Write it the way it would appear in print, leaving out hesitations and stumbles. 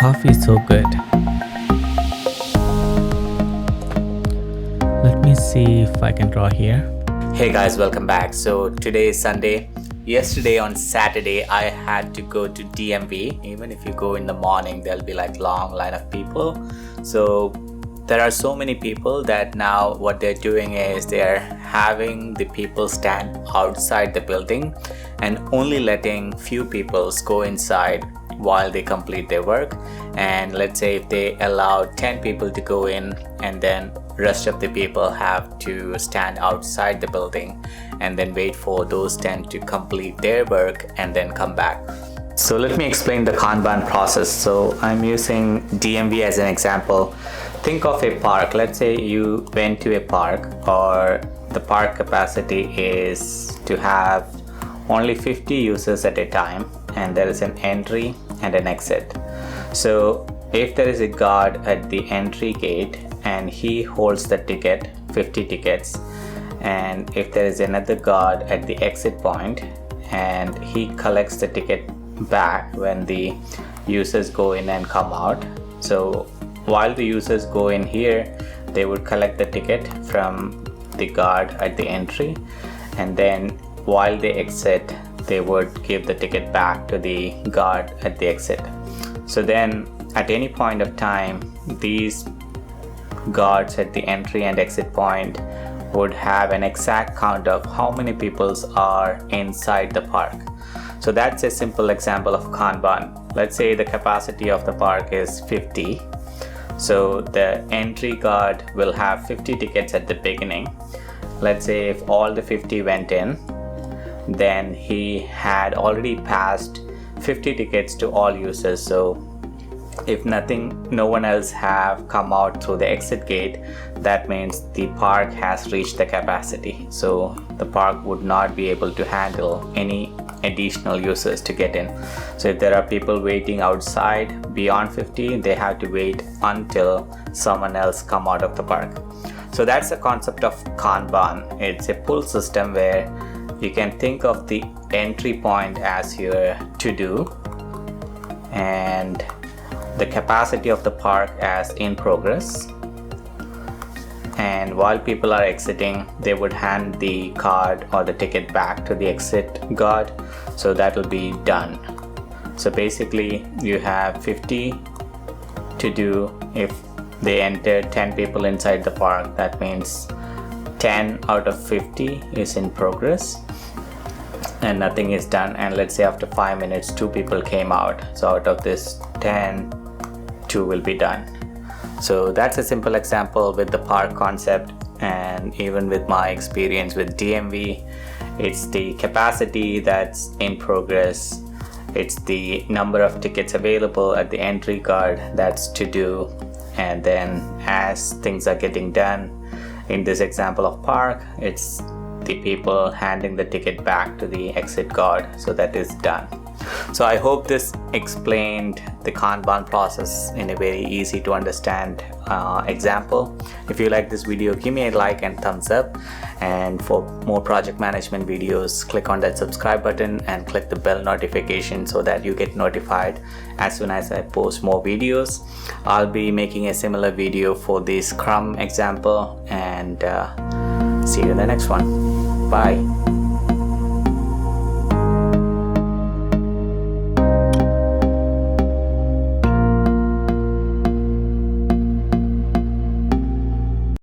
coffee is so good. Let me see if I can draw here. Hey guys, welcome back. So today is Sunday. Yesterday on Saturday I had to go to DMV. Even if you go in the morning, there'll be like long line of people. So there are so many people that now what they're doing is they're having the people stand outside the building and only letting few people go inside while they complete their work. And let's say if they allow 10 people to go in, and then rest of the people have to stand outside the building and then wait for those 10 to complete their work and then come back. So let me explain the Kanban process. So I'm using DMV as an example. Think of a park. Let's say you went to a park, or the park capacity is to have only 50 users at a time, and there is an entry and an exit. So if there is a guard at the entry gate and he holds the ticket, 50 tickets, and if there is another guard at the exit point and he collects the ticket back when the users go in and come out. So while the users go in here, they would collect the ticket from the guard at the entry, and then while they exit, they would give the ticket back to the guard at the exit. So then at any point of time, these guards at the entry and exit point would have an exact count of how many people are inside the park. So that's a simple example of Kanban. Let's say the capacity of the park is 50. So the entry guard will have 50 tickets at the beginning. Let's say if all the 50 went in, then he had already passed 50 tickets to all users. So if no one else have come out through the exit gate, that means the park has reached the capacity. So the park would not be able to handle any additional users to get in. So if there are people waiting outside beyond 50, they have to wait until someone else come out of the park. So that's the concept of Kanban. It's a pull system where you can think of the entry point as your to-do and the capacity of the park as in progress. And while people are exiting, they would hand the card or the ticket back to the exit guard. So that will be done. So basically you have 50 to do. If they enter 10 people inside the park, that means 10 out of 50 is in progress and nothing is done. And let's say after 5 minutes 2 people came out, so out of this 10, 2 will be done. So that's a simple example with the park concept. And even with my experience with DMV, it's the capacity that's in progress, it's the number of tickets available at the entry guard that's to do, and then as things are getting done, in this example of park, it's the people handing the ticket back to the exit guard, so that is done. So I hope this explained the Kanban process in a very easy to understand example. If you like this video, give me a like and thumbs up, and for more project management videos, click on that subscribe button and click the bell notification so that you get notified as soon as I post more videos. I'll be making a similar video for the Scrum example, and see you in the next one. Bye.